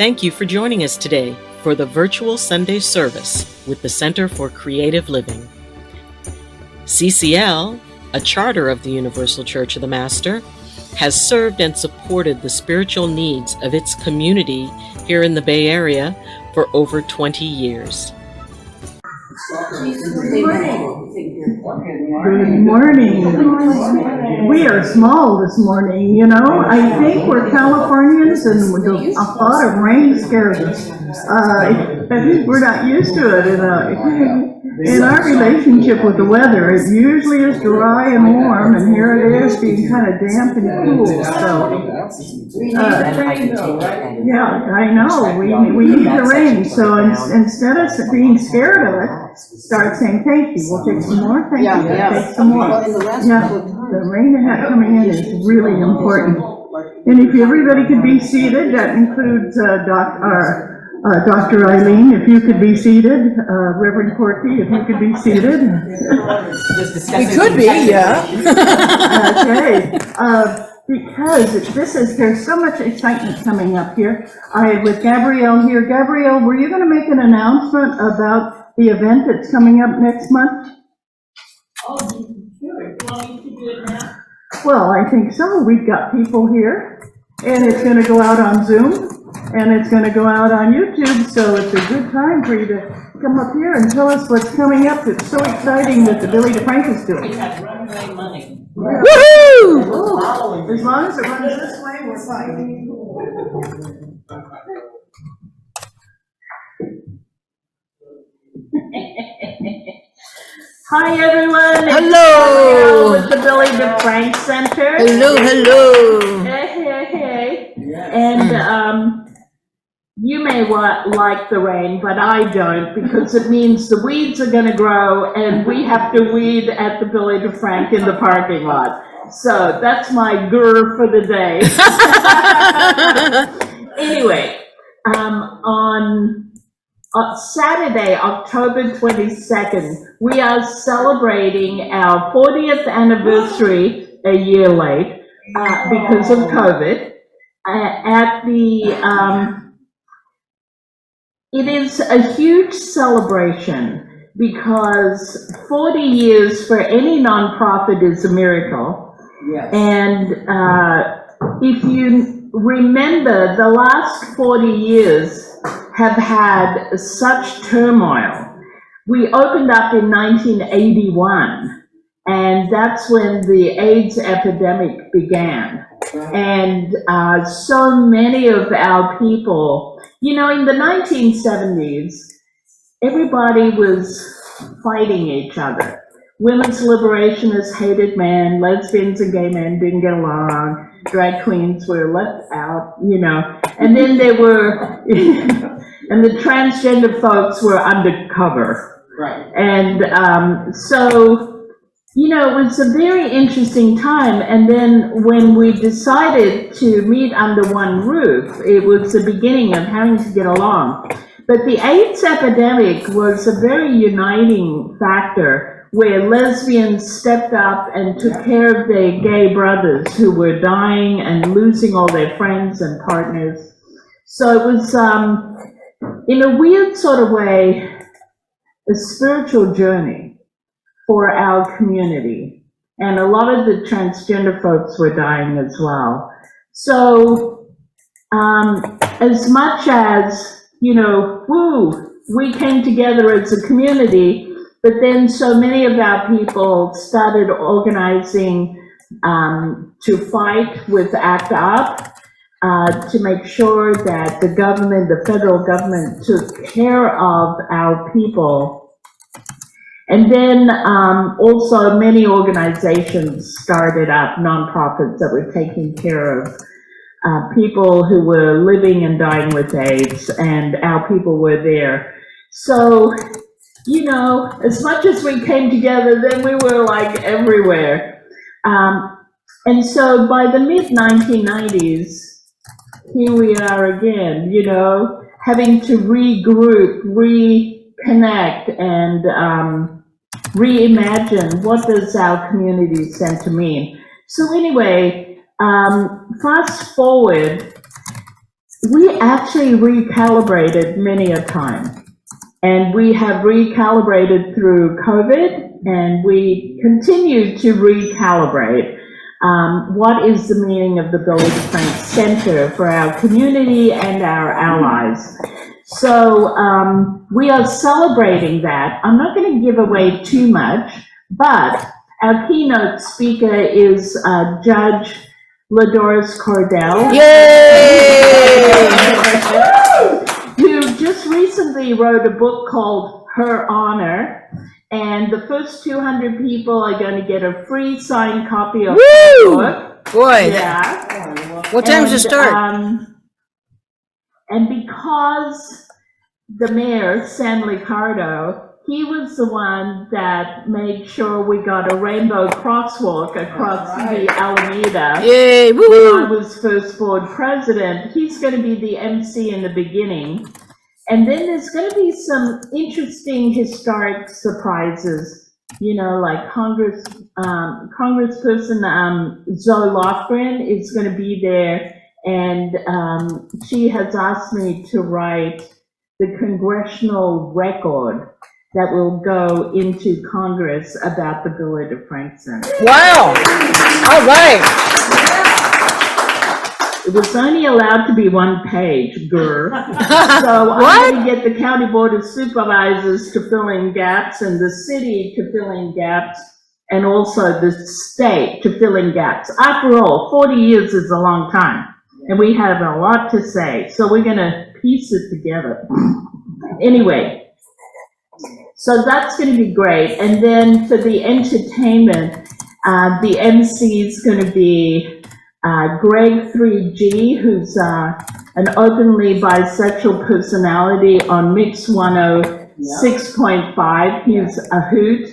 Thank you for joining us today for the virtual Sunday service with the Center for Creative Living. CCL, a charter of the Universal Church of the Master, has served and supported the spiritual needs of its community here in the Bay Area for over 20 years. Good morning. We are small this morning, you know. I think we're Californians and a lot of rain scares us. We're not used to it. In our relationship with the weather, it usually is dry and warm, and here it is being kind of damp and cool. So, yeah, I know. We need the rain. So instead of being scared of it, start saying thank you. We'll take some more. Thank you. Take some more. Yeah, the rain and that coming in is really important. And if everybody could be seated, that includes Dr. Eileen, if you could be seated, Reverend Corky, if you could be seated. We could be, yeah. Okay, because there's so much excitement coming up here. With Gabrielle here. Gabrielle, were you going to make an announcement about the event that's coming up next month? Oh, sure. You want me to do it now? Well, I think so. We've got people here, and it's going to go out on Zoom. And it's going to go out on YouTube, so it's a good time for you to come up here and tell us what's coming up. It's so exciting that the Billy DeFrank is doing. We have runway money. Woohoo! As long as it runs this way, we're fine. Hi, everyone. Hello. With the Billy DeFrank Center. Hello. Hey. And you may like the rain, but I don't, because it means the weeds are going to grow, and we have to weed at the Billy DeFrank in the parking lot. So that's my grr for the day. Anyway, on Saturday, October 22nd, we are celebrating our 40th anniversary, a year late, because of COVID, at the it is a huge celebration because 40 years for any nonprofit is a miracle. Yes. And if you remember, the last 40 years have had such turmoil. We opened up in 1981, and that's when the AIDS epidemic began. And so many of our people, you know, in the 1970s, everybody was fighting each other. Women's liberationists hated men, lesbians and gay men didn't get along, drag queens were left out, you know, and then there were, and the transgender folks were undercover. Right. And so, you know, it was a very interesting time. And then when we decided to meet under one roof, it was the beginning of having to get along. But the AIDS epidemic was a very uniting factor where lesbians stepped up and took care of their gay brothers who were dying and losing all their friends and partners. So it was, in a weird sort of way, a spiritual journey for our community. And a lot of the transgender folks were dying as well. So as much as, you know, we came together as a community, but then so many of our people started organizing to fight with ACT UP, to make sure that the government, the federal government, took care of our people. And then also many organizations started up, nonprofits that were taking care of people who were living and dying with AIDS, and our people were there. So, you know, as much as we came together, then we were like everywhere. And so by the mid-1990s, here we are again, you know, having to regroup, reconnect, and reimagine what does our community center mean. So anyway, fast forward, we actually recalibrated many a time. And we have recalibrated through COVID, and we continue to recalibrate. What is the meaning of the Bill of Defense Center for our community and our allies? So we are celebrating that. I'm not going to give away too much, but our keynote speaker is Judge LaDoris Cordell. Yay! Who just recently wrote a book called Her Honor, and the first 200 people are going to get a free signed copy of the book. Boy, Yeah. what time does it start? And because the mayor, San Licardo, he was the one that made sure we got a rainbow crosswalk across the Alameda. Yay, When I woo! was first board president. He's going to be the MC in the beginning. And then there's going to be some interesting historic surprises, you know, like Congressperson Zoe Lofgren is going to be there, and she has asked me to write the congressional record that will go into Congress about the Bill of Defense Center. Wow! All right. It was only allowed to be one page, grr. So I'm going to get the county board of supervisors to fill in gaps, and the city to fill in gaps, and also the state to fill in gaps. After all, 40 years is a long time, and we have a lot to say, so we're going to piece it together. Anyway, so that's going to be great. And then for the entertainment, the MC is going to be Greg 3G, who's an openly bisexual personality on Mix 106.5. He's a hoot,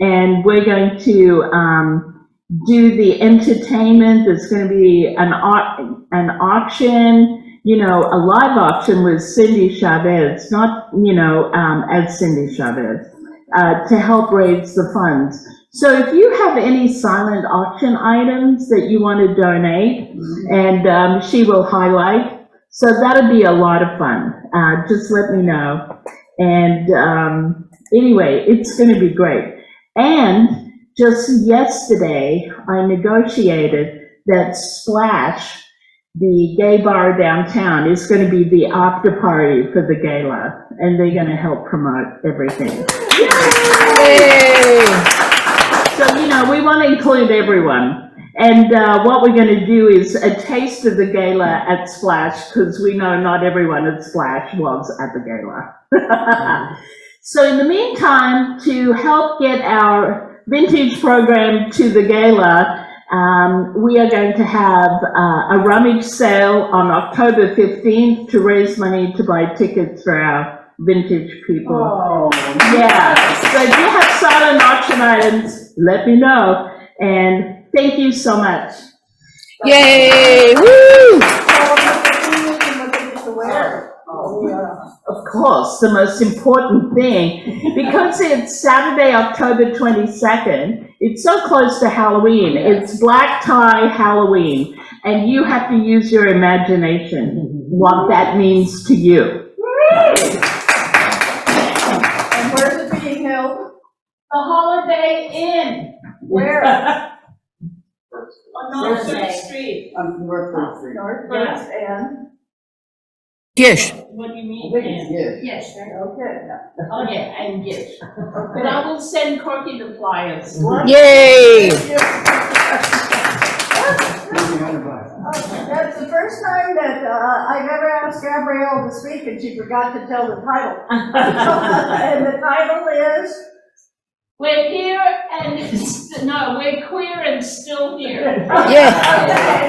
and we're going to do the entertainment. There's going to be an auction, you know, a live auction with Cindy Chavez, not, you know, as Cindy Chavez, to help raise the funds. So if you have any silent auction items that you want to donate, and she will highlight, so that'll be a lot of fun. Just let me know. And anyway, it's going to be great. And just yesterday, I negotiated that Splash, the gay bar downtown, is going to be the after party for the gala, and they're going to help promote everything. Yay! So, you know, we want to include everyone. And what we're going to do is a taste of the gala at Splash, because we know not everyone at Splash was at the gala. So in the meantime, to help get our vintage program to the gala, we are going to have a rummage sale on October 15th to raise money to buy tickets for our vintage people. Oh, yeah. So if you have silent auction items, let me know. And thank you so much. Yay! Woo! Of course, the most important thing, because it's Saturday, October 22nd, it's so close to Halloween. It's black tie Halloween, and you have to use your imagination, what that means to you. And where's it being held? The Holiday Inn. Where? On North Third Street. on North Third Street. North First and? Gish. What do you mean? I think it's good. Yes, okay. Oh, yeah, and Gish. But I will send Corky the flyers. Yay! That's the first time that I've ever asked Gabrielle to speak and she forgot to tell the title. And the title is? We're here and, no, we're queer and still here. Yeah.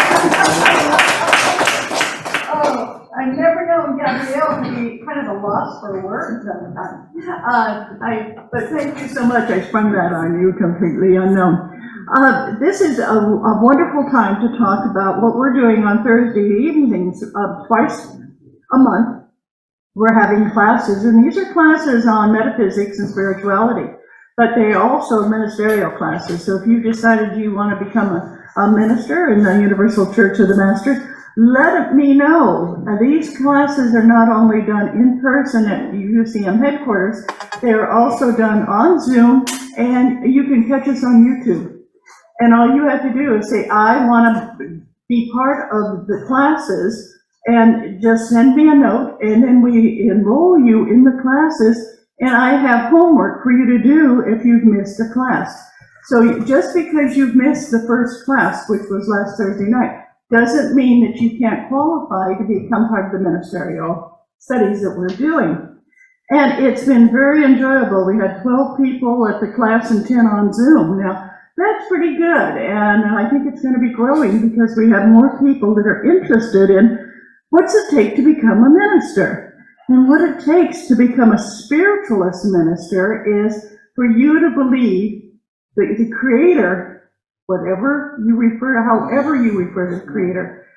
Oh, I've never known Gabrielle to be kind of a loss for words sometimes. But thank you so much. I sprung that on you completely unknown. This is a wonderful time to talk about what we're doing on Thursday evenings, twice a month. We're having classes, and these are classes on metaphysics and spirituality, but they are also ministerial classes. So if you decided you want to become a minister in the Universal Church of the Masters, let me know. These classes are not only done in person at UCM headquarters, they are also done on Zoom, and you can catch us on YouTube. And all you have to do is say, I want to be part of the classes, and just send me a note, and then we enroll you in the classes, and I have homework for you to do if you've missed a class. So just because you've missed the first class, which was last Thursday night, doesn't mean that you can't qualify to become part of the ministerial studies that we're doing. And it's been very enjoyable. We had 12 people at the class and 10 on Zoom. Now, that's pretty good, and I think it's going to be growing because we have more people that are interested in what's it take to become a minister. And what it takes to become a spiritualist minister is for you to believe that the Creator, whatever you refer to, however you refer to the Creator,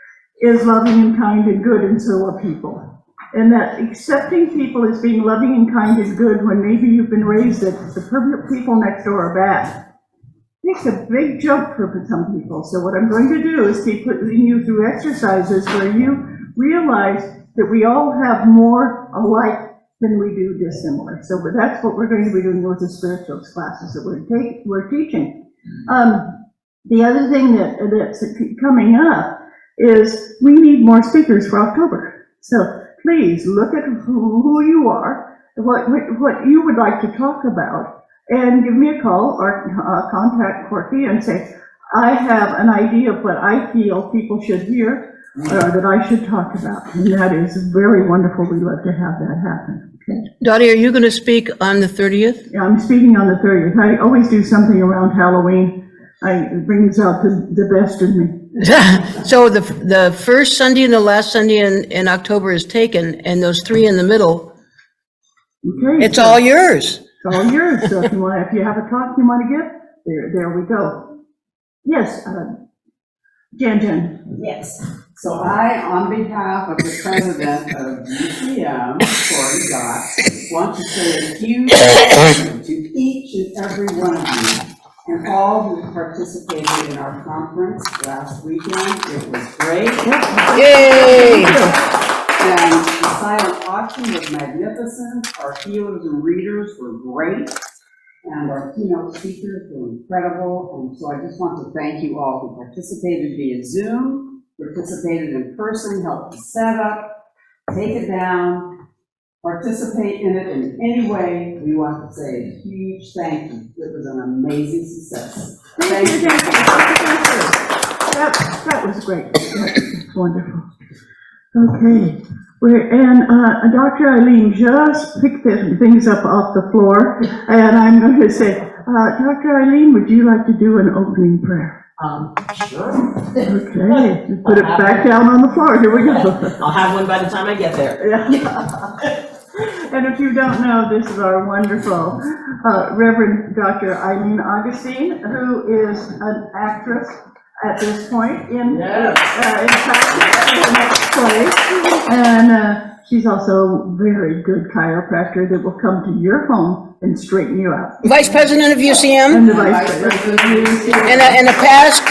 is loving and kind and good, and so are people. And that accepting people as being loving and kind and good when maybe you've been raised that the people next door are bad, takes a big jump for some people. So what I'm going to do is keep putting you through exercises where you realize that we all have more alike than we do dissimilar. So that's what we're going to be doing with the spirituals classes that we're teaching. The other thing that's coming up is we need more speakers for October. So please look at who you are, what you would like to talk about, and give me a call or contact Corky and say, I have an idea of what I feel people should hear that I should talk about. And that is very wonderful. We'd love to have that happen. Okay. Dottie, are you going to speak on the 30th? Yeah, I'm speaking on the 30th. I always do something around Halloween. It brings out the best in me. So the first Sunday and the last Sunday in October is taken, and those 3 in the middle, Okay, it's all yours. It's all yours. So if you have a talk you want to give, there we go. Yes, Jen. Yes. So I, on behalf of the president of UCM, Corey Dot, want to say a huge thank you to each and every one of you and all who participated in our conference last weekend. It was great. Yay! And the silent auction was magnificent. Our healers and readers were great. And our keynote speakers were incredible. And so I just want to thank you all who participated via Zoom, participated in person, helped to set up, take it down, participate in it in any way. We want to say a huge thank you. It was an amazing success. Thank you. That was great. That's wonderful. Okay. Dr. Eileen just picked things up off the floor, and I'm going to say, Dr. Eileen, would you like to do an opening prayer? Sure. Okay, put it back down on the floor. Here we go. I'll have one by the time I get there. Yeah. And if you don't know, this is our wonderful Reverend Dr. Eileen Augustine, who is an actress at this point in practice in the next play. And she's also a very good chiropractor that will come to your home and straighten you out. Vice President of UCM? And the Vice President of UCM. And a past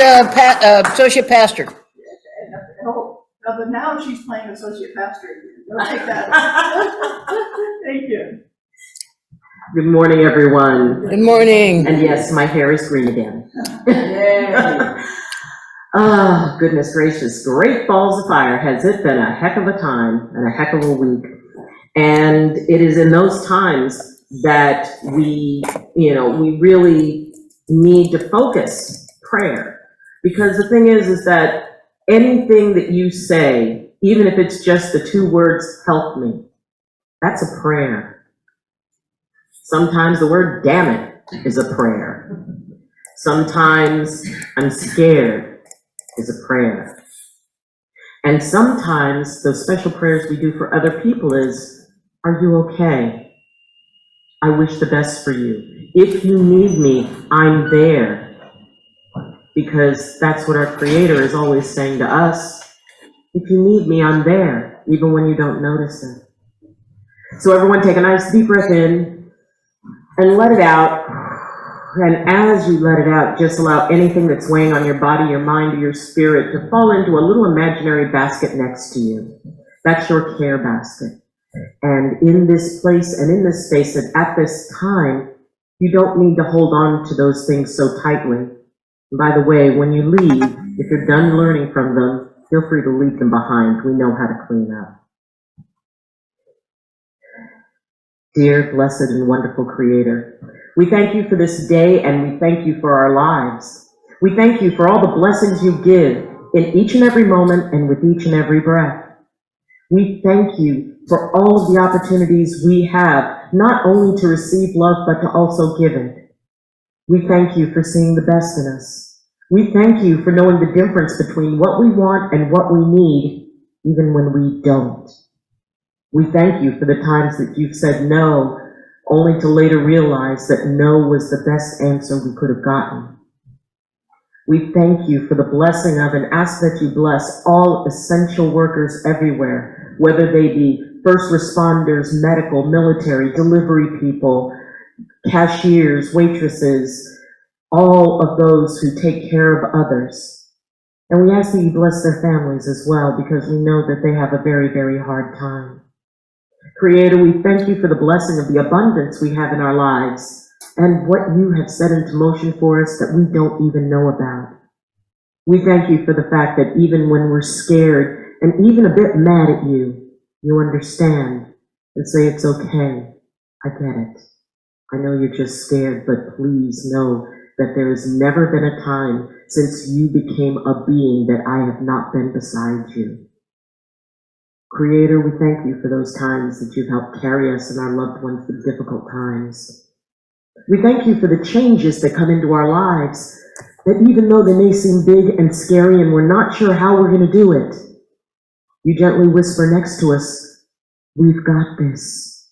associate pastor. But now she's playing associate pastor. Don't take that. Thank you. Good morning, everyone. Good morning. And yes, my hair is green again. Yay. Oh, goodness gracious. Great balls of fire. Has it been a heck of a time and a heck of a week? And it is in those times that we really need to focus prayer. Because the thing is that anything that you say, even if it's just the 2 words, help me, that's a prayer. Sometimes the word damn it is a prayer. Sometimes I'm scared is a prayer. And sometimes those special prayers we do for other people is, are you okay? I wish the best for you. If you need me, I'm there. Because that's what our Creator is always saying to us. If you need me, I'm there, even when you don't notice it. So everyone take a nice deep breath in and let it out. And as you let it out, just allow anything that's weighing on your body, your mind, or your spirit to fall into a little imaginary basket next to you. That's your care basket. And in this place and in this space and at this time, you don't need to hold on to those things so tightly. And by the way, when you leave, if you're done learning from them, feel free to leave them behind. We know how to clean up. Dear, blessed, and wonderful Creator, we thank you for this day and we thank you for our lives. We thank you for all the blessings you give in each and every moment and with each and every breath. We thank you for all of the opportunities we have, not only to receive love, but to also give it. We thank you for seeing the best in us. We thank you for knowing the difference between what we want and what we need, even when we don't. We thank you for the times that you've said no, only to later realize that no was the best answer we could have gotten. We thank you for the blessing of and ask that you bless all essential workers everywhere, whether they be first responders, medical, military, delivery people, cashiers, waitresses, all of those who take care of others. And we ask that you bless their families as well, because we know that they have a very, very hard time. Creator, we thank you for the blessing of the abundance we have in our lives and what you have set into motion for us that we don't even know about. We thank you for the fact that even when we're scared and even a bit mad at you, you understand and say, it's okay, I get it. I know you're just scared, but please know that there has never been a time since you became a being that I have not been beside you. Creator, we thank you for those times that you've helped carry us and our loved ones through difficult times. We thank you for the changes that come into our lives, that even though they may seem big and scary and we're not sure how we're going to do it, you gently whisper next to us, we've got this.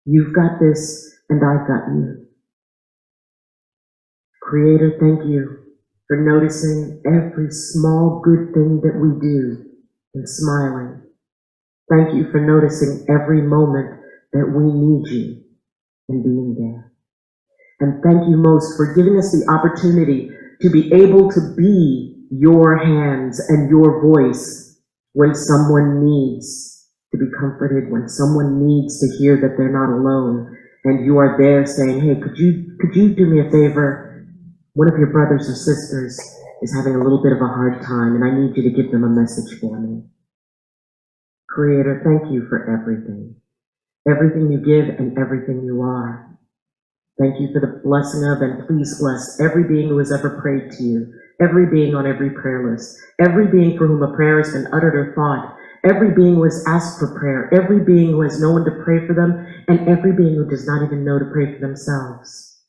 You've got this, and I've got you. Creator, thank you for noticing every small good thing that we do and smiling. Thank you for noticing every moment that we need you and being there. And thank you most for giving us the opportunity to be able to be your hands and your voice when someone needs to be comforted, when someone needs to hear that they're not alone, and you are there saying, hey, could you do me a favor? One of your brothers or sisters is having a little bit of a hard time, and I need you to give them a message for me. Creator, thank you for everything you give and everything you are. Thank you for the blessing of, and please bless every being who has ever prayed to you, every being on every prayer list, every being for whom a prayer has been uttered or thought, every being who has asked for prayer, every being who has no one to pray for them, and every being who does not even know to pray for themselves.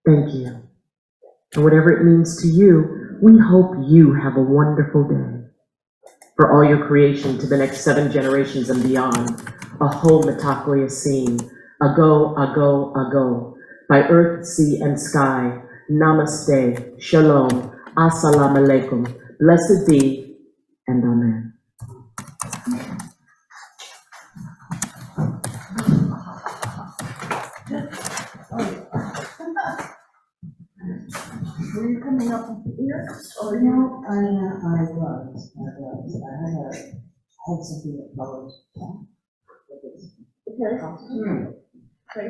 Thank you. And whatever it means to you, we hope you have a wonderful day. For all your creation to the next 7 generations and beyond, a whole Metakoya scene, ago, ago, ago, by earth, sea, and sky, namaste, shalom, assalamu alaikum, blessed be, and amen. Were you coming up here? Or No, I was. I had something that followed. Okay. Okay.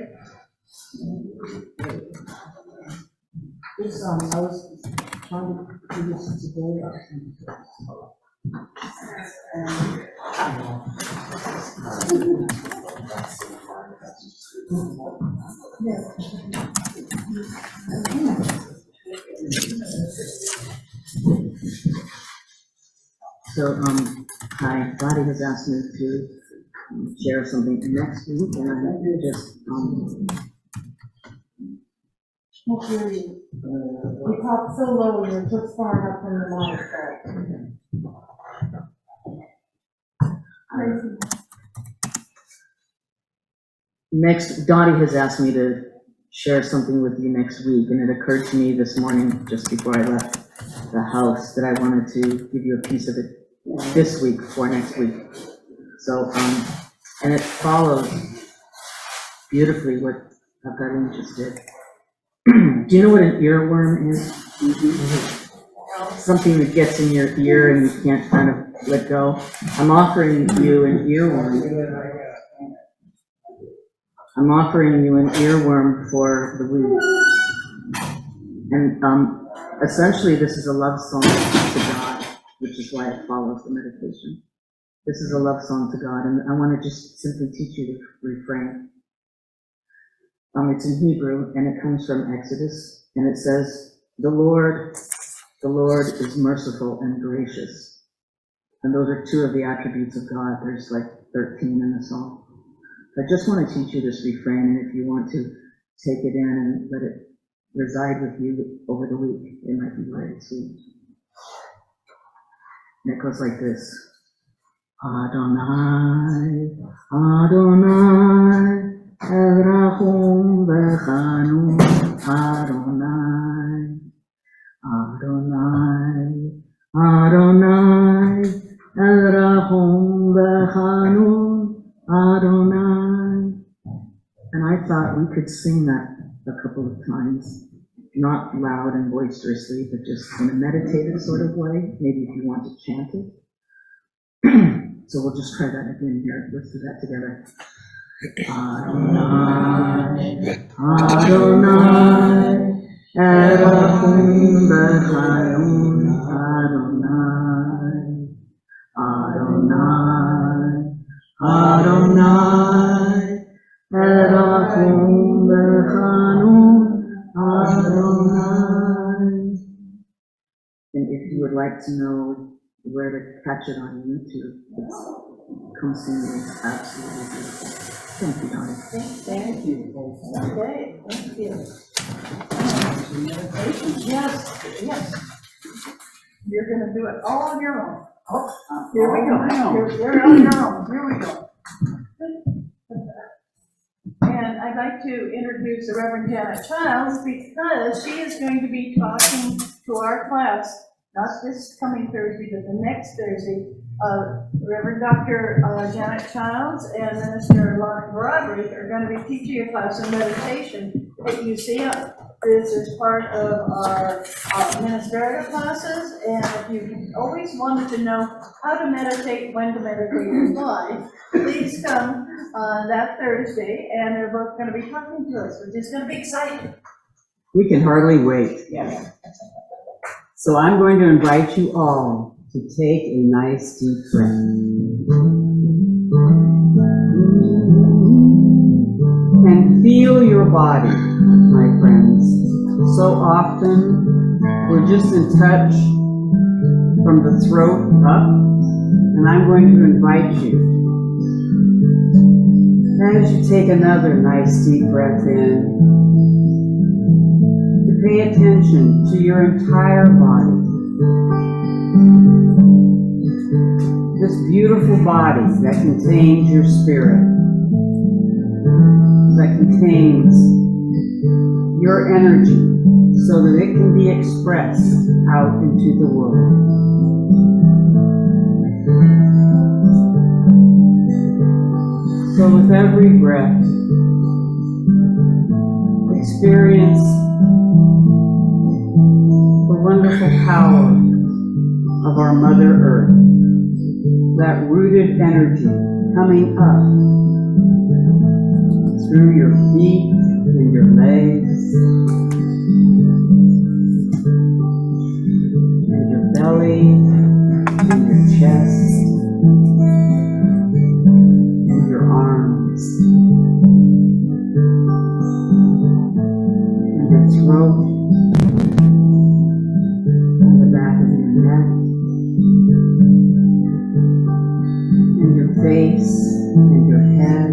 This, I was trying to do this today. So, hi, Dottie has asked me to share something next week, and I have to just, Can't hear you. You talk so low, you're just far enough from the microphone. next, Dottie has asked me to share something with you next week, and it occurred to me this morning, just before I left the house, that I wanted to give you a piece of it this week for next week. So, and it follows beautifully what Karin just did. Do you know what an earworm is? Something that gets in your ear and you can't kind of let go. I'm offering you an earworm. I'm offering you an earworm for the week. And essentially, this is a love song to God, which is why it follows the meditation. This is a love song to God, and I want to just simply teach you the refrain. It's in Hebrew, and it comes from Exodus, and it says, the Lord is merciful and gracious. And those are two of the attributes of God. There's like 13 in the song. I just want to teach you this refrain, and if you want to take it in and let it reside with you over the week, it might be very sweet. And it goes like this. Adonai, Adonai, Erachum v'chanun, Adonai, Adonai, Adonai, Erachum v'chanun, Adonai. And I thought we could sing that a couple of times, not loud and boisterously, but just in a meditative sort of way, maybe if you want to chant it. So we'll just try that again here. Let's do that together. Adonai, Adonai, Erachum v'chanun, Adonai, Adonai, Adonai, Erachum v'chanun, Adonai. And if you would like to know where to catch it on YouTube, come see me. It's absolutely beautiful. Thank you, Donnie. Thank you. Okay, thank you. Yes. You're gonna do it all on your own. Here we go. You're on your own. Here we go. And I'd like to introduce the Reverend Janet Childs because she is going to be talking to our class, not this coming Thursday, but the next Thursday. Reverend Dr. Janet Childs and Minister Lonnie Broderick are going to be teaching a class in meditation at UCM. This is part of our ministerial classes, and if you always wanted to know how to meditate, when to meditate, and why, please come that Thursday, and they're both going to be talking to us, which is going to be exciting. We can hardly wait. Yes. So I'm going to invite you all to take a nice deep breath. And feel your body, my friends. So often we're just in touch from the throat up, and I'm going to invite you, as you take another nice deep breath in, to pay attention to your entire body. This beautiful body that contains your spirit, that contains your energy, so that it can be expressed out into the world. So with every breath, experience the wonderful power of our Mother Earth, that rooted energy coming up through your feet and your legs and your belly and your chest and your arms and your throat and the back of your neck and your face and your head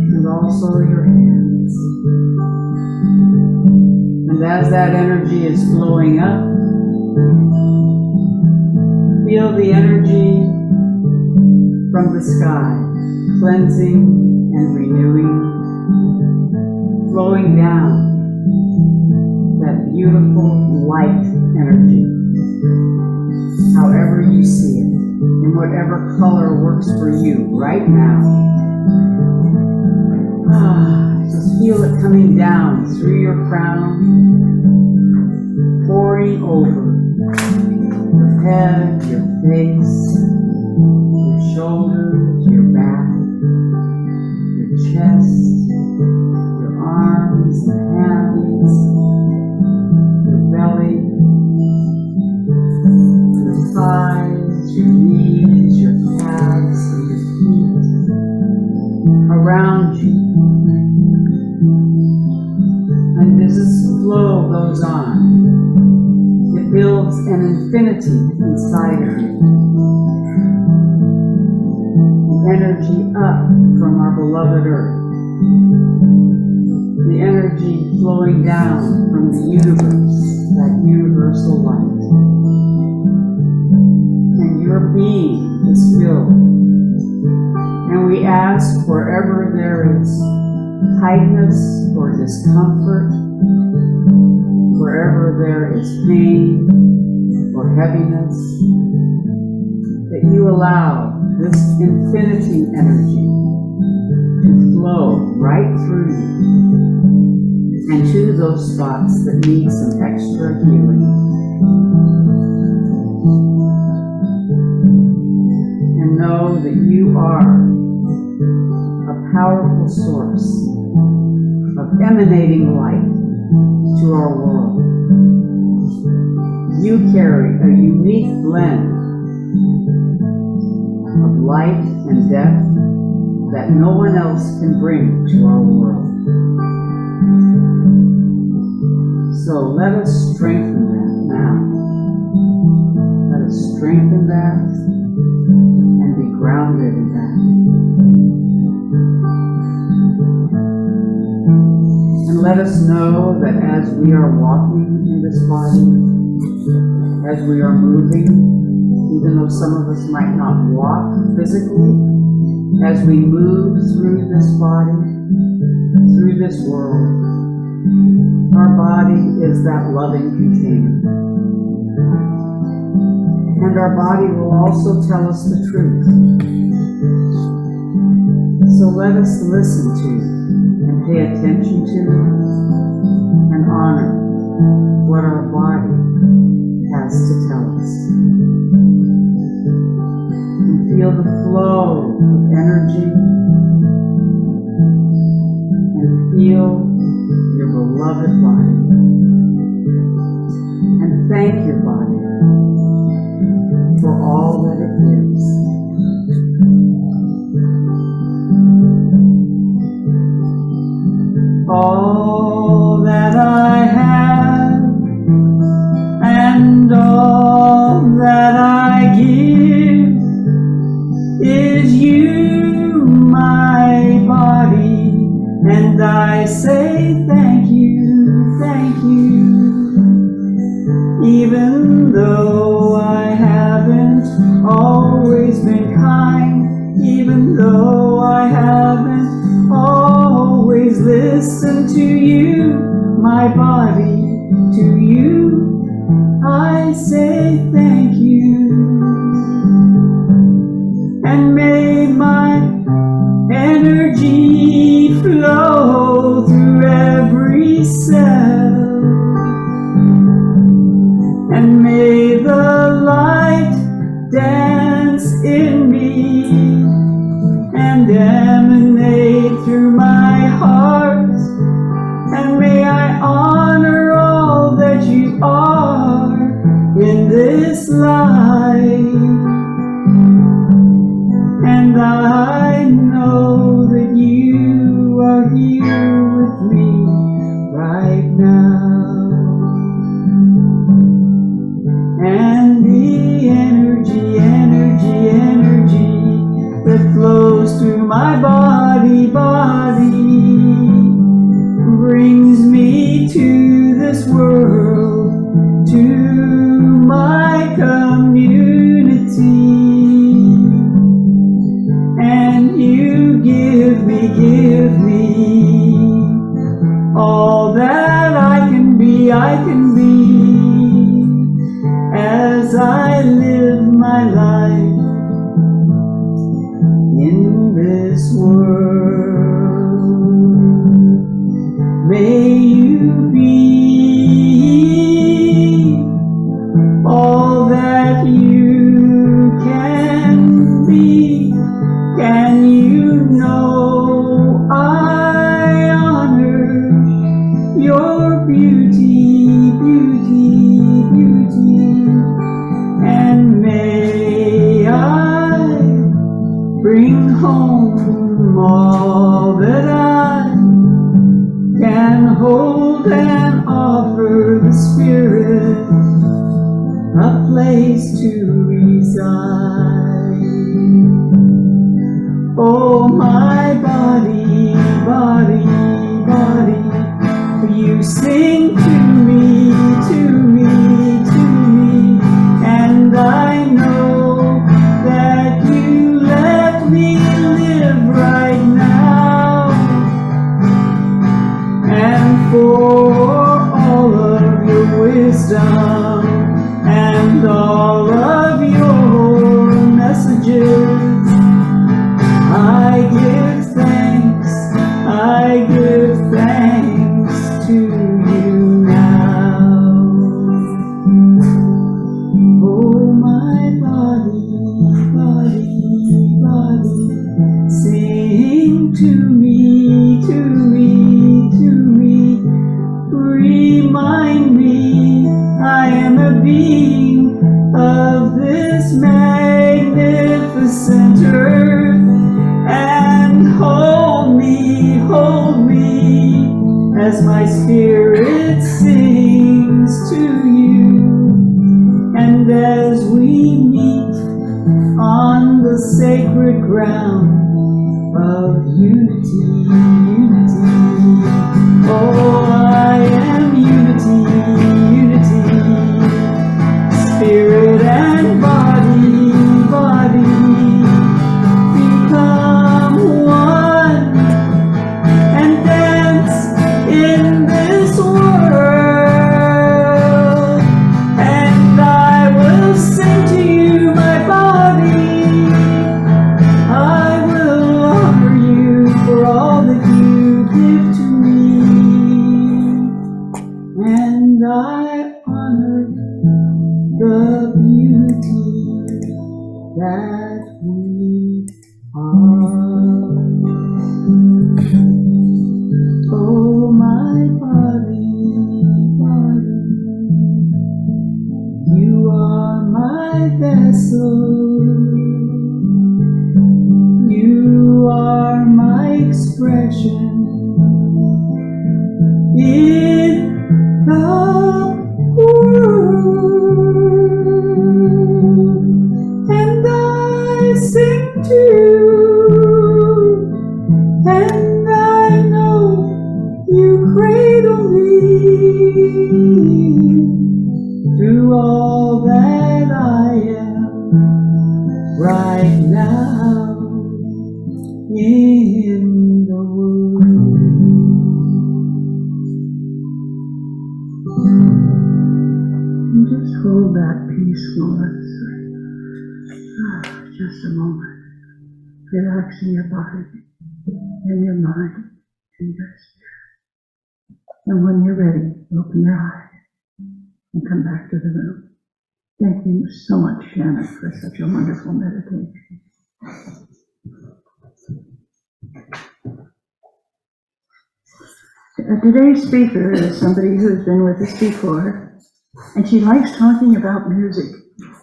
and also your hands. And as that energy is flowing up, feel the energy from the sky, cleansing and renewing, flowing down, that beautiful light energy, however you see it, in whatever color works for you right now. feel it coming down through your crown, pouring over your head, your face, your shoulders, your back, your chest, your arms and hands, your belly, your thighs, your knees, your calves, and your feet, around you. And as this flow goes on, it builds an infinity inside of you. The energy up from our beloved earth. The energy flowing down from the universe, that universal light. And your being is filled. And we ask wherever there is tightness or discomfort, wherever there is pain or heaviness, that you allow this infinity energy to flow right through you and to those spots that need some extra healing. And know that you are a powerful source of emanating light to our world. You carry a unique blend of light and depth that no one else can bring to our world. So let us strengthen that now. Let us strengthen that and be grounded in that. And let us know that as we are walking in this body, as we are moving, even though some of us might not walk physically, as we move through this body, through this world, our body is that loving container. And our body will also tell us the truth. So let us listen to and pay attention to and honor what our body has to tell us. And feel the flow of energy and feel your beloved body. And thank your body for all that it gives. All that I have and all that I give is you, my body, and I say thank you, thank you. Even though I haven't always been kind, even though I haven't always listened to you, my body, to you, I say thank you. And may my energy flow through every cell. And may the light dance in me and emanate through my heart. And may I honor all that you are in this life. And I know that you are here with me right now. And the energy that flows through my body brings me to this world, to my community. And you give me all that I can be, as I live my life in this world. than offer the Spirit a place to reside. Oh, my body, body, body, you sing to me, to me, to me, and I know that you let me live right now. And for all of your wisdom and all of your messages, I give thanks, I give thanks to you now. Oh, my body, body, body, sing to me, to me, to me, remind me I am a being of this magnificent earth, and hold me as my spirit sings to you, and as we meet on the sacred ground of unity, unity. Oh, I am unity, unity, spirit and body, body, become one and dance in this world, and I will sing to you, my body, I will honor you for all that you give to me, and I honor the beauty that we are. Oh, my body, body, you are my vessel, you are my expression in the world, and I sing to you, and I know you cradle me through all that I am right now in the world. And just hold that peacefulness for just a moment, relaxing your body and your mind and your spirit. And when you're ready, open your eyes and come back to the room. Thank you so much, Shannon, for such a wonderful meditation. Today's speaker is somebody who's been with us before, and she likes talking about music,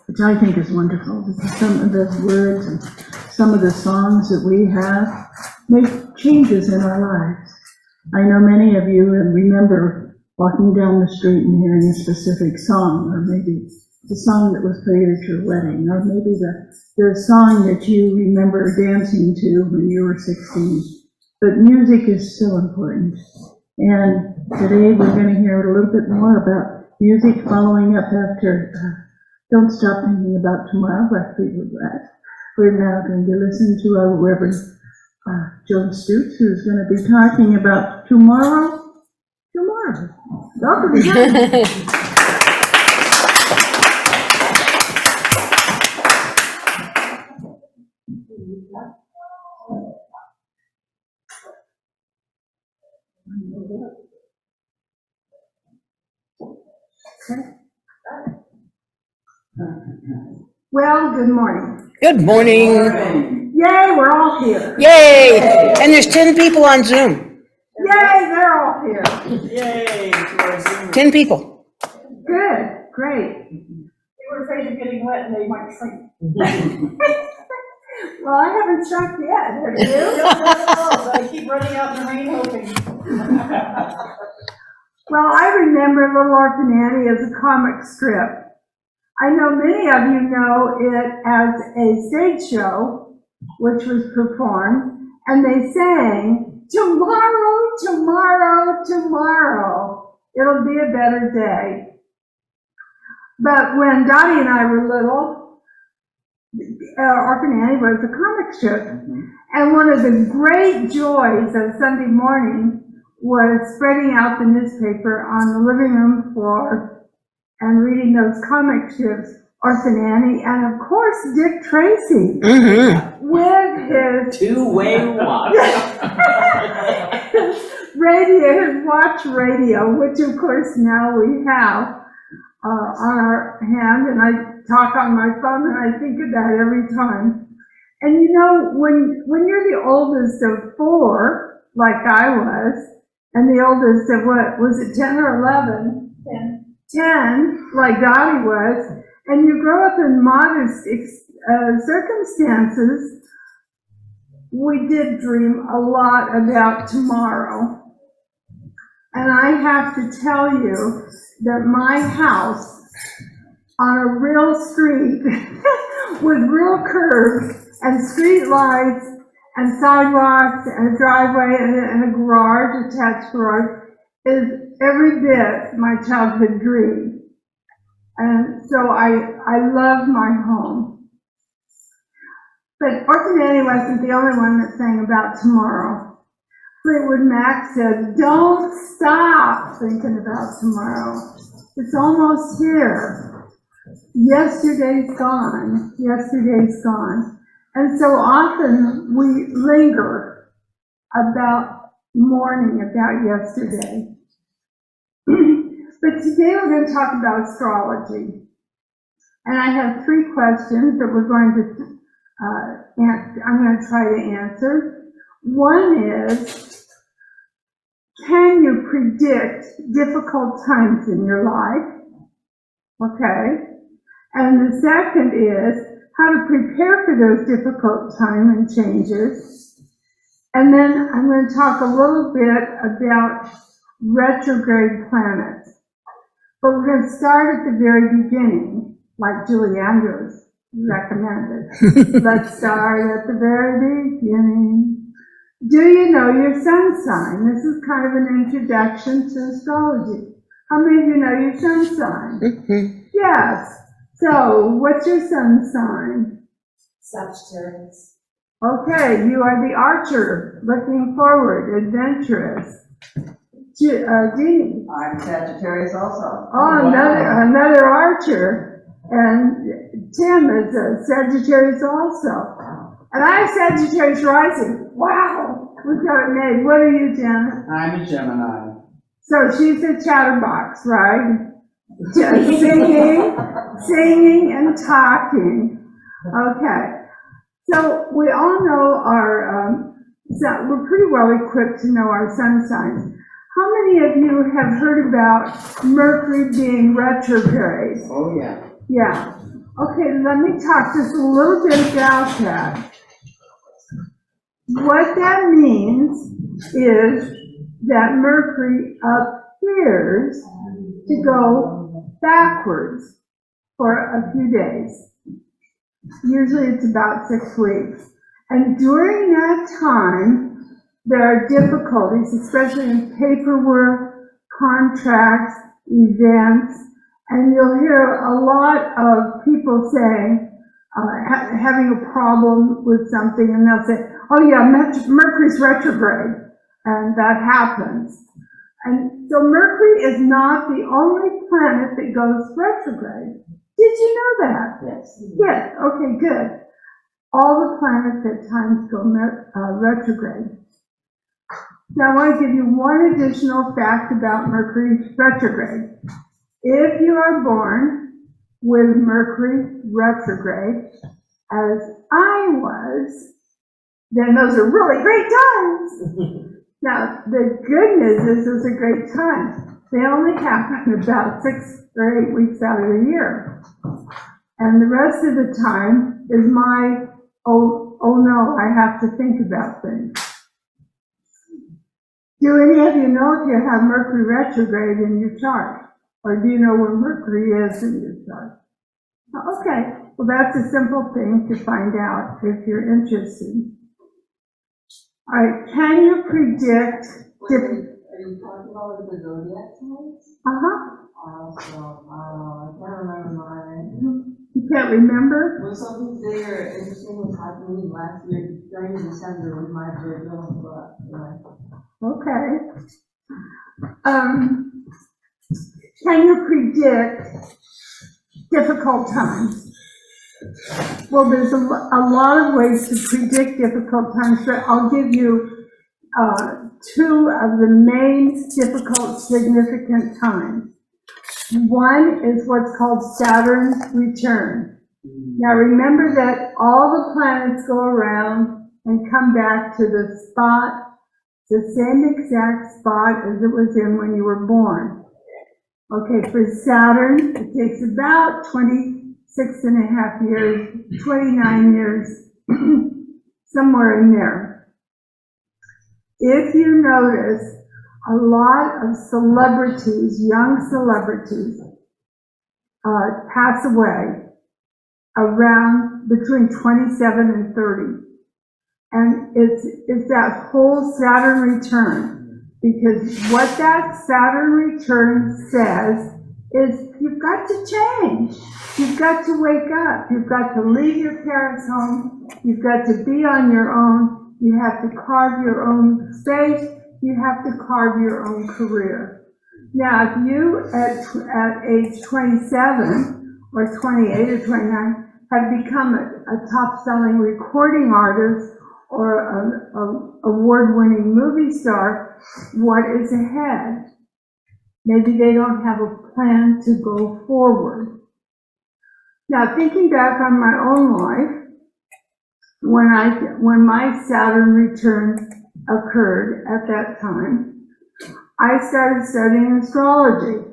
which I think is wonderful, because some of the words and some of the songs that we have make changes in our lives. I know many of you remember walking down the street and hearing a specific song, or maybe the song that was played at your wedding, or maybe the song that you remember dancing to when you were 16. But music is so important. And today we're going to hear a little bit more about music, following up after Don't Stop Thinking About Tomorrow by Fleetwood Mac. We're now going to listen to our Reverend Joan Stutes, who's going to be talking about tomorrow. Welcome again. Well, good morning. Good morning. Yay, we're all here. Yay! And there's 10 people on Zoom. Yay, they're all here. Yay, to our Zoom. 10 people. Good, great. They were afraid of getting wet and they might sink. Well, I haven't shocked yet, have you? So I keep running out in the rain hoping. Well, I remember Little Orphan Annie as a comic strip. I know many of you know it as a stage show, which was performed, and they sang, tomorrow, tomorrow, tomorrow, it'll be a better day. But when Dottie and I were little, Orphan Annie was a comic strip. And one of the great joys of Sunday morning was spreading out the newspaper on the living room floor and reading those comic strips, Orphan Annie, and of course Dick Tracy with his Two-way watch. radio, his watch radio, which of course now we have on our hand, and I talk on my phone and I think of that every time. And you know, when you're the oldest of four, like I was, and the oldest of what, was it 10 or 11? 10, like Dottie was, and you grow up in modest circumstances, we did dream a lot about tomorrow. And I have to tell you that my house on a real street with real curves and street lights and sidewalks and a driveway and a garage, attached garage, is every bit my childhood dream. And so I love my home. But Orphan Annie wasn't the only one that sang about tomorrow. Fleetwood Mac said, don't stop thinking about tomorrow. It's almost here. Yesterday's gone. Yesterday's gone. And so often we linger about mourning about yesterday. But today we're going to talk about astrology. And I have 3 questions that we're going to I'm going to try to answer. One is, can you predict difficult times in your life? Okay. And the second is, how to prepare for those difficult times and changes. And then I'm going to talk a little bit about retrograde planets. But we're going to start at the very beginning, like Julie Andrews recommended. Let's start at the very beginning. Do you know your sun sign? This is kind of an introduction to astrology. How many of you know your sun sign? Yes. So, what's your sun sign? Sagittarius. Okay, you are the archer, looking forward, adventurous. Jeannie? I'm Sagittarius also. Oh, another archer. And Tim is a Sagittarius also. And I'm Sagittarius rising. Wow, we've got it made. What are you, Janet? I'm a Gemini. So she's a chatterbox, right? Just singing and talking. Okay. So we all know we're pretty well equipped to know our sun signs. How many of you have heard about Mercury being retrograde? Oh, yeah. Yeah. Okay, let me talk just a little bit about that. What that means is that Mercury appears to go backwards for a few days. Usually it's about 6 weeks. And during that time, there are difficulties, especially in paperwork, contracts, events, and you'll hear a lot of people saying, having a problem with something, and they'll say, oh yeah, Mercury's retrograde, and that happens. And so Mercury is not the only planet that goes retrograde. Did you know that? Yes. Yes, okay, good. All the planets at times go retrograde. Now I want to give you one additional fact about Mercury retrograde. If you are born with Mercury retrograde, as I was, then those are really great times. Now, the good news is it's a great time. They only happen about 6 or 8 weeks out of the year. And the rest of the time is my, oh no, I have to think about things. Do any of you know if you have Mercury retrograde in your chart? Or do you know where Mercury is in your chart? Okay, well, that's a simple thing to find out if you're interested. All right, can you predict? Are you talking about the zodiac signs? Uh-huh. I can't remember mine. You can't remember? Well, something there interesting was happening last year during December with my Virgo, but, Okay. Can you predict difficult times? Well, there's a lot of ways to predict difficult times, but I'll give you two of the main difficult, significant times. One is what's called Saturn's return. Now remember that all the planets go around and come back to the spot, the same exact spot as it was in when you were born. Okay, for Saturn, it takes about 26 and a half years, 29 years, somewhere in there. If you notice, a lot of celebrities, young celebrities, pass away around between 27 and 30. And it's that whole Saturn return, because what that Saturn return says is you've got to change. You've got to wake up. You've got to leave your parents' home. You've got to be on your own. You have to carve your own space. You have to carve your own career. Now, if you at age 27 or 28 or 29 have become a top-selling recording artist or an award-winning movie star, what is ahead? Maybe they don't have a plan to go forward. Now, thinking back on my own life, when my Saturn return occurred at that time, I started studying astrology.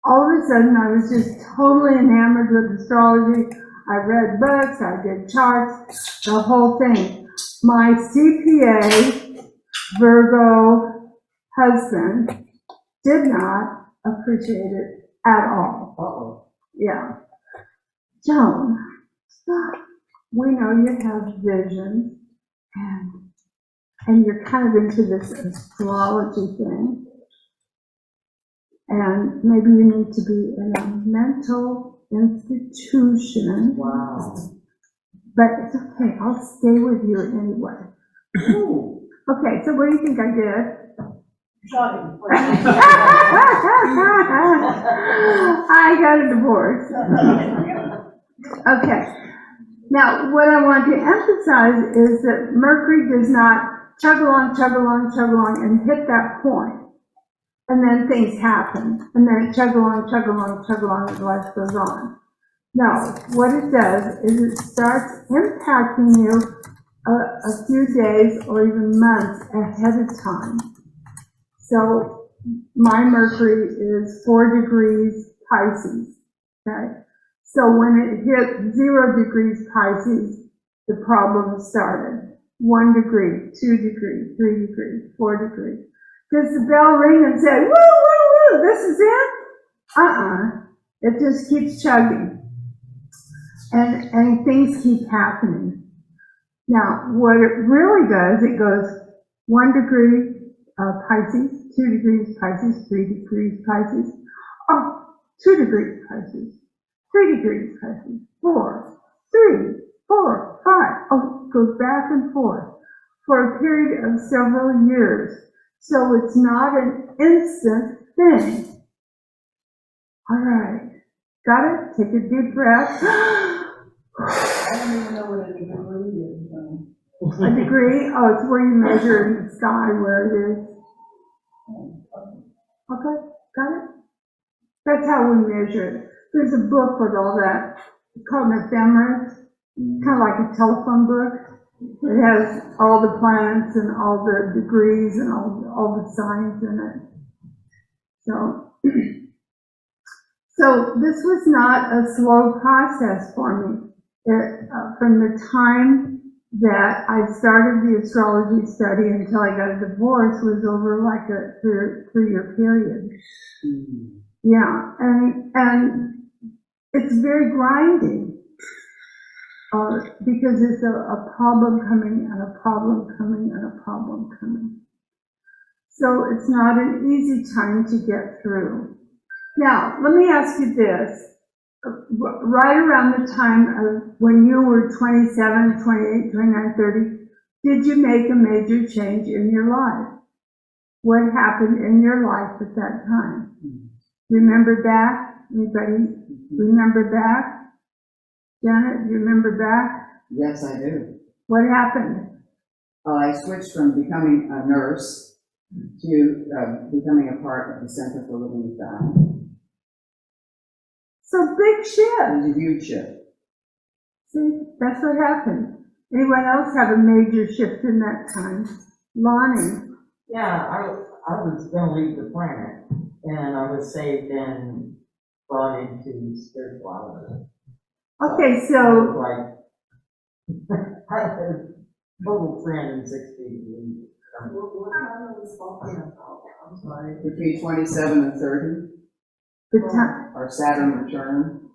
All of a sudden, I was just totally enamored with astrology. I read books, I did charts, the whole thing. My CPA, Virgo husband, did not appreciate it at all. Uh-oh. Yeah. Joan, stop. We know you have vision, and you're kind of into this astrology thing. And maybe you need to be in a mental institution. Wow. But it's okay, I'll stay with you anyway. Ooh. Okay, so what do you think I did? Shocking. I got a divorce. Okay. Now, what I want to emphasize is that Mercury does not chug along, chug along, chug along, and hit that point. And then things happen. And then it chug along, chug along, chug along, and life goes on. No, what it does is it starts impacting you a few days or even months ahead of time. So my Mercury is 4 degrees Pisces, okay? So when it hit 0 degrees Pisces, the problem started. 1 degree, 2 degrees, 3 degrees, 4 degrees. Does the bell ring and say, woo, woo, woo, this is it? It just keeps chugging. And things keep happening. Now, what it really does, it goes 1 degree Pisces, 2 degrees Pisces, 3 degrees Pisces, 2 degrees Pisces, 3 degrees Pisces, 4, 3, 4, 5. It goes back and forth for a period of several years. So it's not an instant thing. All right. Got it? Take a deep breath. I don't even know what a degree is. A degree? Oh, it's where you measure in the sky where it is. Okay, got it? That's how we measure it. There's a book with all that. It's called an ephemeris. Kind of like a telephone book. It has all the planets and all the degrees and all the signs in it. So this was not a slow process for me. From the time that I started the astrology study until I got a divorce was over like a three-year period. Yeah, and it's very grinding, because it's a problem coming and a problem coming and a problem coming. So it's not an easy time to get through. Now, let me ask you this. Right around the time of when you were 27, 28, 29, 30, did you make a major change in your life? What happened in your life at that time? Remember back? Anybody remember back? Janet, do you remember back? Yes, I do. What happened? I switched from becoming a nurse to becoming a part of the Center for Living with Dying. So big shift. It was a huge shift. See, that's what happened. Anyone else have a major shift in that time? Lonnie? Yeah, I was gonna leave the planet, and I was saved and brought into spirituality. Okay, I so, was like, I had total 360 degrees. What time are we talking about? I'm sorry. Between 27 and 30, the time, our Saturn return.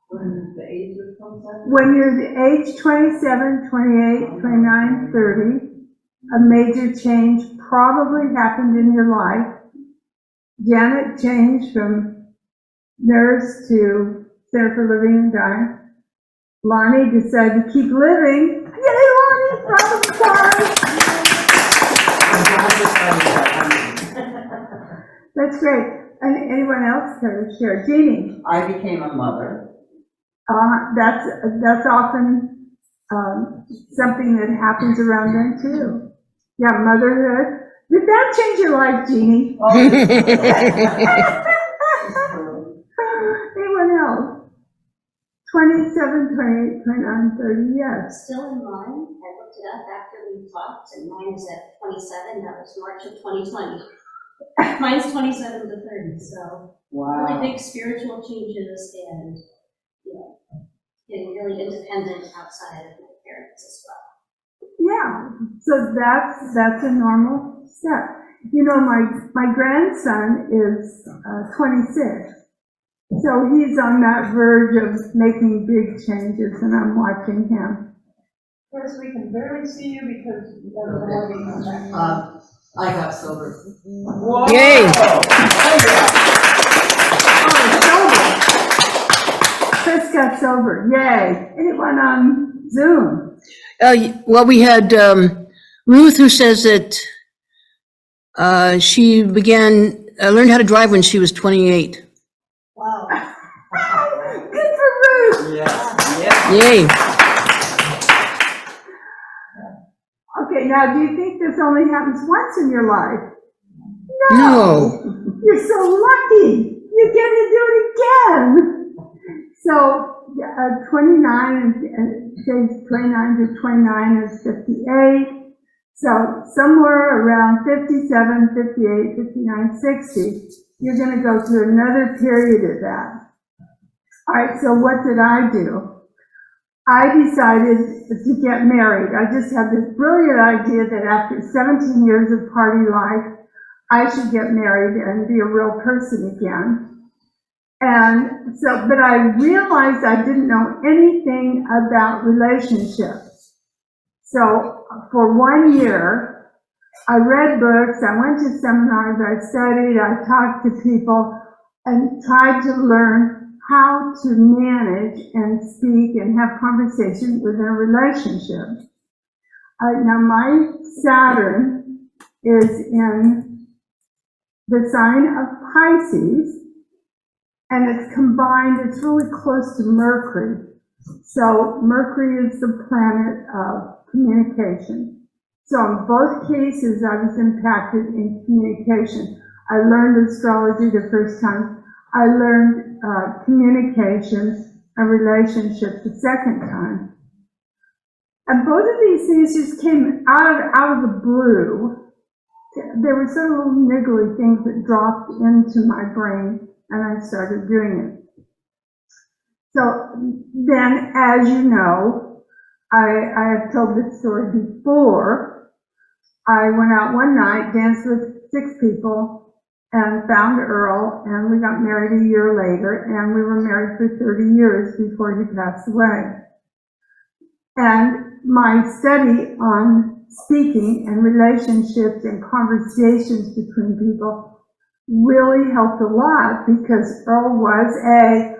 When the age of 27? when you're the age 27, 28, 29, 30, a major change probably happened in your life. Janet changed from nurse to Center for Living and Dying. Lonnie decided to keep living. Yay, Lonnie! Round of applause. That's great. And anyone else care to share? Jeannie? I became a mother. That's often something that happens around them too. Yeah, motherhood. Did that change your life, Jeannie? Anyone else? 27, 28, 29, 30, yes. Still in mine, I looked it up after we talked, and mine is at 27, that was March of 2020. Mine's 27 to 30, so Wow. really big spiritual changes and, you know, getting really independent outside of my parents as well. Yeah, so that's a normal step. You know, my grandson is 26. So he's on that verge of making big changes, and I'm watching him. Chris, we can barely see you because you have a lighting on that. I got sober. Whoa! Yay. Oh, sober. Chris got sober, yay. Anyone on Zoom? Well, we had Ruth, who says that she learned how to drive when she was 28. Wow. Good for Ruth. Yes. Yay. Okay, now do you think this only happens once in your life? No. You're so lucky. You get to do it again. So 29 and say 29 to 29 is 58. So somewhere around 57, 58, 59, 60, you're going to go through another period of that. All right, so what did I do? I decided to get married. I just had this brilliant idea that after 17 years of party life, I should get married and be a real person again. And so, but I realized I didn't know anything about relationships. So for 1 year, I read books, I went to seminars, I studied, I talked to people, and tried to learn how to manage and speak and have conversation within a relationship. Now my Saturn is in the sign of Pisces, and it's combined, it's really close to Mercury. So Mercury is the planet of communication. So in both cases, I was impacted in communication. I learned astrology the first time. I learned communication and relationships the second time. And both of these things just came out of the blue. There were some little niggly things that dropped into my brain, and I started doing it. So then, as you know, I have told this story before. I went out one night, danced with 6 people, and found Earl, and we got married a year later, and we were married for 30 years before he passed away. And my study on speaking and relationships and conversations between people really helped a lot, because Earl was a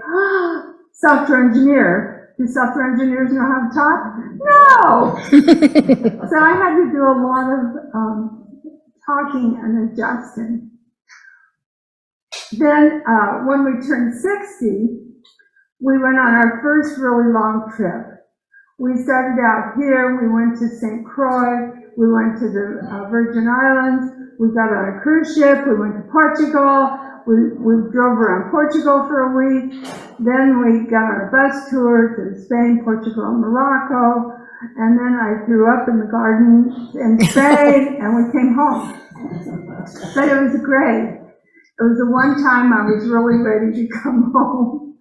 software engineer. Do software engineers know how to talk? No! So I had to do a lot of talking and adjusting. Then when we turned 60, we went on our first really long trip. We started out here, we went to St. Croix, we went to the Virgin Islands, we got on a cruise ship, we went to Portugal, we drove around Portugal for a week, then we got on a bus tour to Spain, Portugal, and Morocco, and then I threw up in the garden in Spain, and we came home. But it was great. It was the one time I was really ready to come home.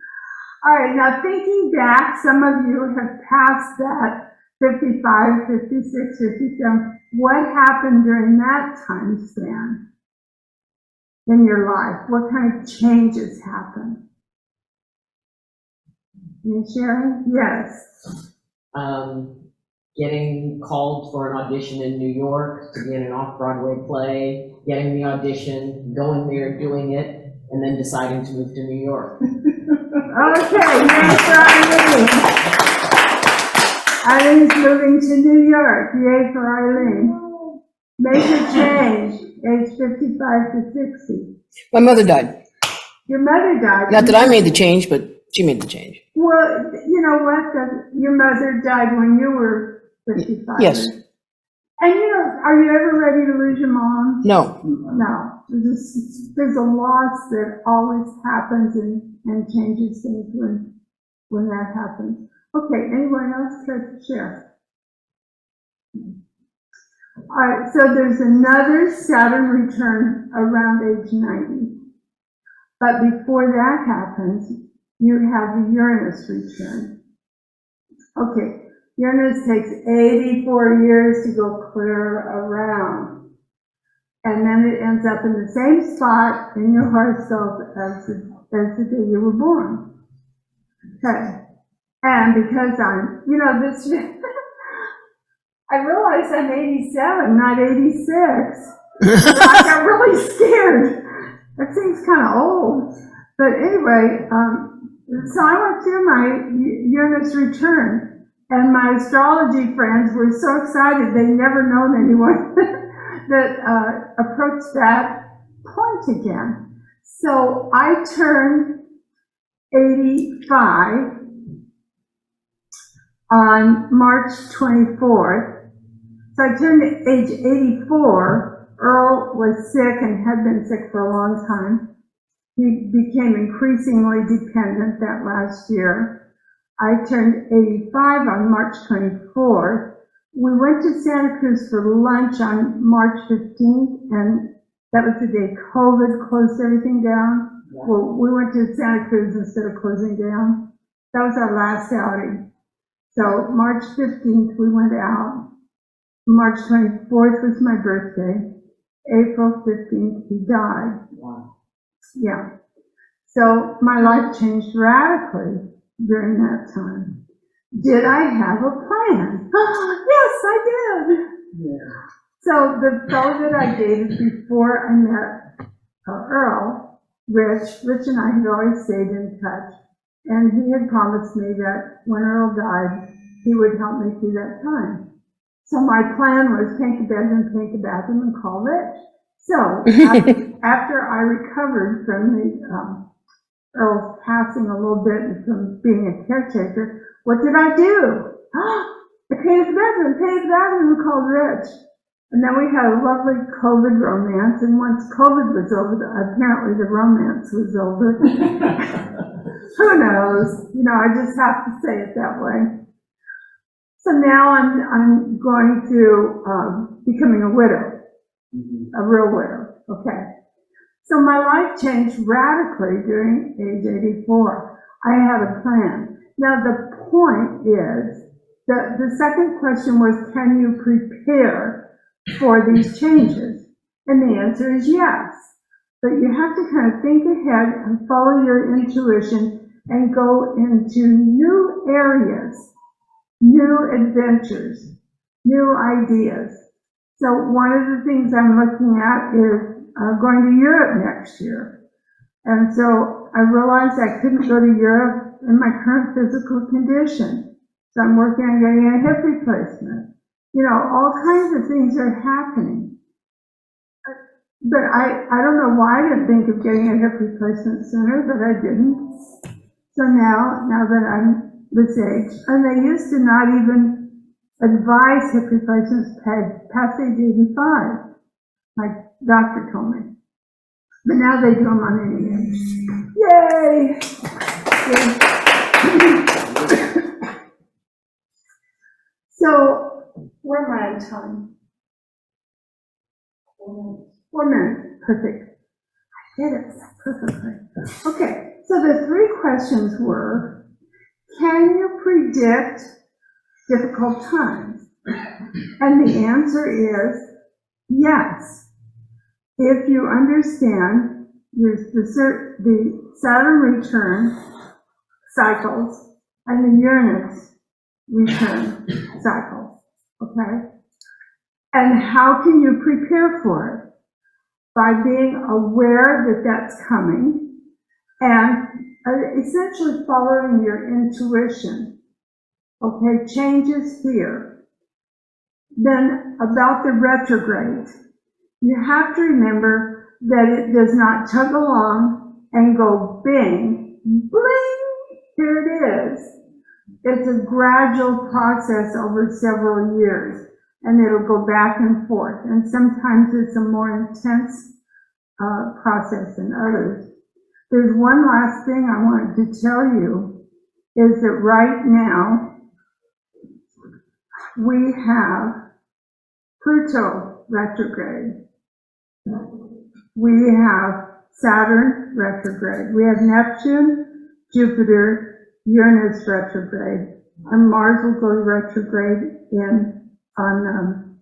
All right, now thinking back, some of you have passed that 55, 56, 57. What happened during that time span in your life? What kind of changes happened? You sharing? Yes. Getting called for an audition in New York to be in an off-Broadway play, getting the audition, going there, doing it, and then deciding to move to New York. Okay, yay for Eileen. Eileen's moving to New York. Yay for Eileen. Major change, age 55 to 60. My mother died. Your mother died. Not that I made the change, but she made the change. Well, you know what? Your mother died when you were 55. Yes. And are you ever ready to lose your mom? No. No. There's a loss that always happens and changes things when that happens. Okay, anyone else care to share? All right, so there's another Saturn return around age 90. But before that happens, you have the Uranus return. Okay, Uranus takes 84 years to go clear around. And then it ends up in the same spot in your horoscope as the day you were born. Okay. And because I'm, this, I realized I'm 87, not 86. I got really scared. That seems kind of old. But anyway, so I went through my Uranus return, and my astrology friends were so excited. They'd never known anyone that approached that point again. So I turned 85 on March 24th. So I turned age 84. Earl was sick and had been sick for a long time. He became increasingly dependent that last year. I turned 85 on March 24th. We went to Santa Cruz for lunch on March 15th, and that was the day COVID closed everything down. Yeah. Well, we went to Santa Cruz instead of closing down. That was our last outing. So March 15th, we went out. March 24th was my birthday. April 15th, he died. Wow. Yeah. So my life changed radically during that time. Did I have a plan? Yes, I did. Yeah. So the fellow that I dated before I met Earl, Rich and I had always stayed in touch. And he had promised me that when Earl died, he would help me through that time. So my plan was paint the bedroom, paint the bathroom, and call Rich. So after I recovered from the Earl's passing a little bit and from being a caretaker, what did I do? I painted the bedroom, and called Rich. And then we had a lovely COVID romance, and once COVID was over, apparently the romance was over. Who knows? I just have to say it that way. So now I'm going through becoming a widow, a real widow, okay. So my life changed radically during age 84. I had a plan. Now the point is The second question was, can you prepare for these changes? And the answer is yes. But you have to kind of think ahead and follow your intuition and go into new areas, new adventures, new ideas. So one of the things I'm looking at is going to Europe next year. And so I realized I couldn't go to Europe in my current physical condition. So I'm working on getting a hip replacement. You know, all kinds of things are happening. But I don't know why I didn't think of getting a hip replacement sooner, but I didn't. So now that I'm this age, and they used to not even advise hip replacements past age 85. My doctor told me. But now they do them on any age. Yay! So, where am I on time? 4 minutes. Perfect. I did it perfectly. Okay, so the 3 questions were, can you predict difficult times? And the answer is yes. If you understand the Saturn return cycles and the Uranus return cycles, okay? And how can you prepare for it? By being aware that that's coming and essentially following your intuition. Okay, change is here. Then about the retrograde, you have to remember that it does not tug along and go bing, bling, here it is. It's a gradual process over several years, and it'll go back and forth. And sometimes it's a more intense process than others. There's one last thing I wanted to tell you, is that right now we have Pluto retrograde. We have Saturn retrograde. We have Neptune, Jupiter, Uranus retrograde. And Mars will go retrograde on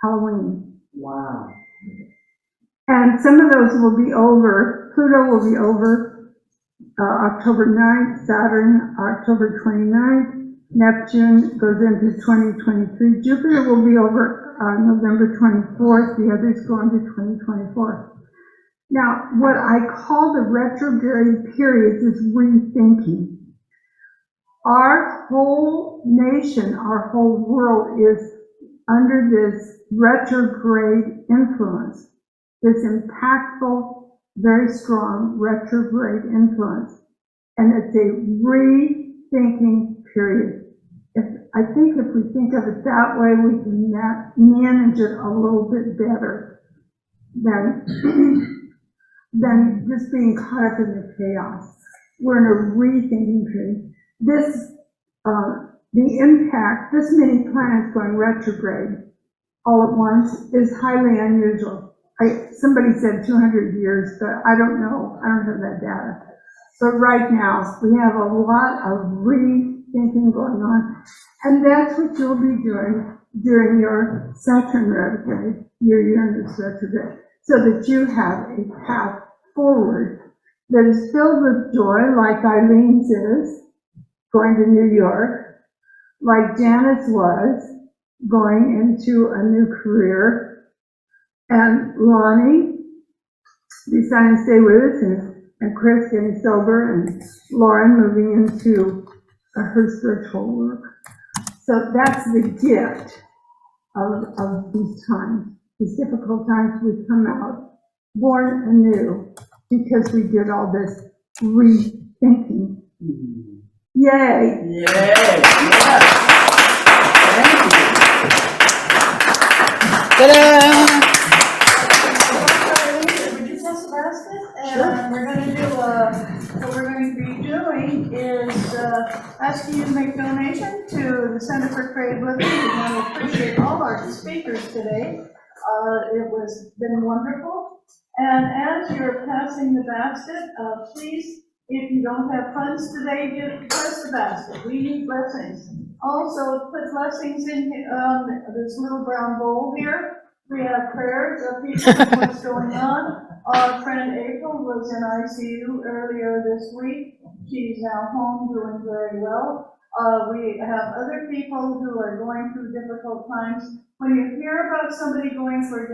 Halloween. Wow. And some of those will be over. Pluto will be over October 9th, Saturn October 29th, Neptune goes into 2023. Jupiter will be over November 24th, the others go into 2024. Now, what I call the retrograde periods is rethinking. Our whole nation, our whole world is under this retrograde influence, this impactful, very strong retrograde influence. And it's a rethinking period. I think if we think of it that way, we can manage it a little bit better than just being caught up in the chaos. We're in a rethinking period. The impact, this many planets going retrograde all at once is highly unusual. Somebody said 200 years, but I don't know. I don't have that data. But right now, we have a lot of rethinking going on. And that's what you'll be doing during your Saturn retrograde, your Uranus retrograde, so that you have a path forward that is filled with joy, like Eileen's is, going to New York, like Janice was, going into a new career, and Lonnie deciding to stay with us, and Chris getting sober, and Lauren moving into her spiritual work. So that's the gift of these times. These difficult times, we come out born anew because we did all this rethinking. Yay! Yay! Yes. Thank you. Ta-da! We just have some baskets, and Sure. we're gonna do, what we're going to be doing is, asking you to make donation to the Center for Creative Living. We want to appreciate all our speakers today. It was been wonderful. And as you're passing the basket, please If you don't have funds today, just bless the basket. We need blessings. Also, put blessings in this little brown bowl here. We have prayers of people and what's going on. Our friend April was in ICU earlier this week. She's now home doing very well. We have other people who are going through difficult times. When you hear about somebody going through a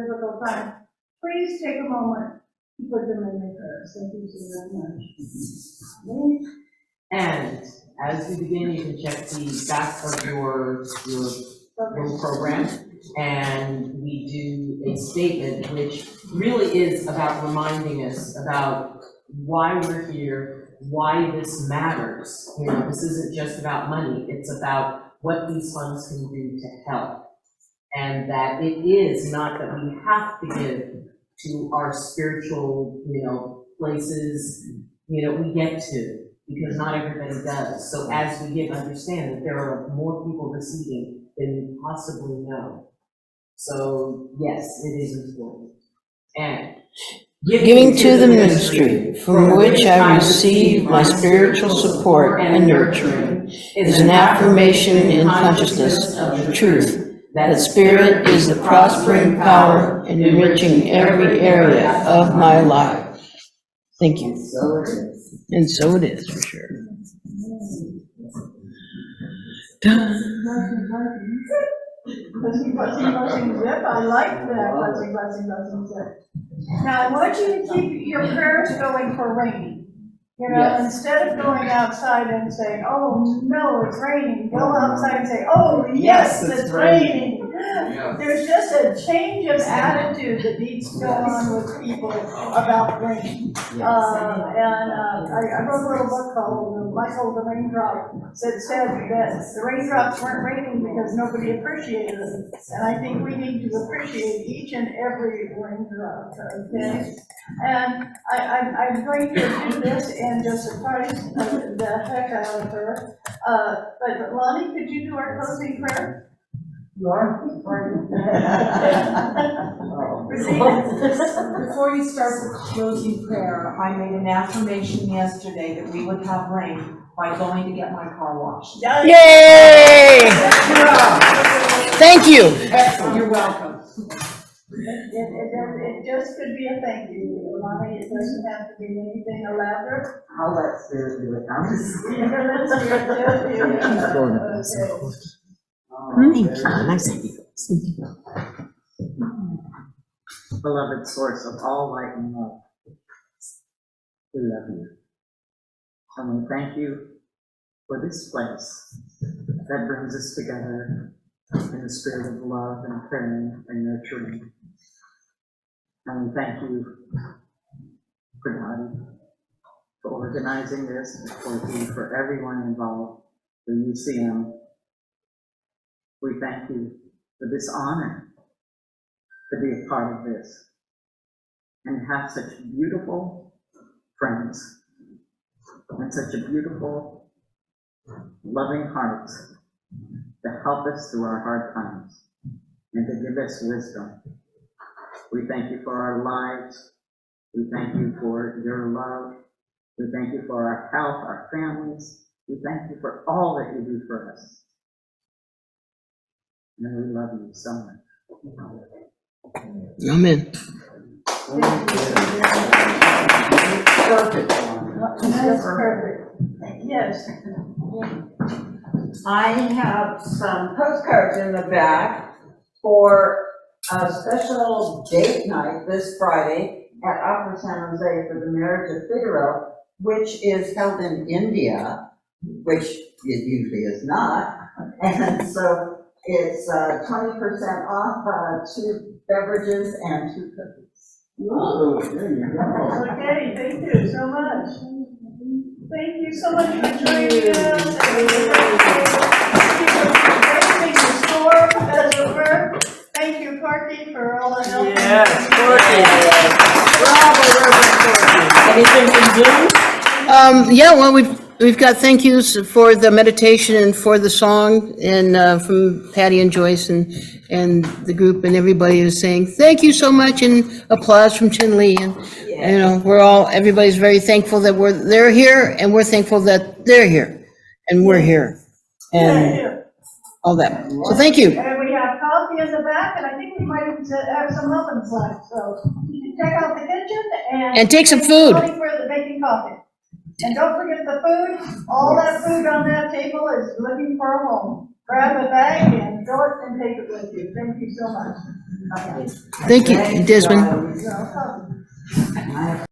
difficult time, please take a moment to put them in your prayers. Thank you so very much. And as we begin, you can check the back of your little program, and we do a statement which really is about reminding us about why we're here, why this matters. You know, this isn't just about money, it's about what these funds can do to help. And that it is not that we have to give to our spiritual, places, we get to, because not everybody does. So as we give, understand that there are more people receiving than you possibly know. So yes, it is important. And Giving to the ministry, from which I receive my spiritual support and nurturing, is an affirmation in consciousness of the truth that spirit is the prospering power enriching every area of my life. Thank you. And so it is, for sure. Blessing, zip. I like that. Blessing, zip. Now, I want you to keep your prayers going for rain. Yes. Instead of going outside and saying, oh, no, it's raining, go outside and say, oh, yes, it's raining. Yeah. There's just a change of attitude that needs to go on with people about rain. Yes. I wrote a little book called Michael the Raindrop that said that the raindrops weren't raining because nobody appreciated them. And I think we need to appreciate each and every raindrop, okay? And I'm going to do this and just surprise the heck out of her. But Lonnie, could you do our closing prayer? You are? Before you start the closing prayer, I made an affirmation yesterday that we would have rain by going to get my car washed. Yay! Thank you. You're welcome. It just could be a thank you, Lonnie. It doesn't have to be anything elaborate. I'll let Spirit do it. Let Spirit do it. Okay. Thank you. Nice of you. Beloved source of all light and love, we love you. And we thank you for this place that brings us together in the spirit of love and caring and nurturing. And we thank you for Dottie, for organizing this, for everyone involved, for UCM. We thank you for this honor to be a part of this and have such beautiful friends and such a beautiful, loving hearts to help us through our hard times and to give us wisdom. We thank you for our lives. We thank you for your love. We thank you for our health, our families. We thank you for all that you do for us. And we love you so much. Amen. Perfect. That's perfect. Yes. I have some postcards in the back for a special date night this Friday at Opera San Jose for the Marriage of Figaro, which is held in India, which it usually is not. And so it's 20% off 2 beverages and 2 cookies. Oh, there you go. Okay, thank you so much. Thank you so much for joining us. Thank you for store, as it were. Thank you, Parky, for all the help. Yes, Bravo, Reverend Corky. Anything from Zoom? Yeah, well, we've we've got thank yous for the meditation and for the song, and from Patty and Joyce and the group, and everybody is saying thank you so much, and applause from Chin Lee. And you know, everybody's very thankful that they're here, and we're thankful that they're here, and we're here, and all that. So thank you. And we have coffee in the back, and I think we might have some muffins left, so you can check out the kitchen And take some food. For the making coffee. And don't forget the food, all that food on that table is looking for a home. Grab a bag and go it and take it with you. Thank you so much. Thank you, Desmond. No problem.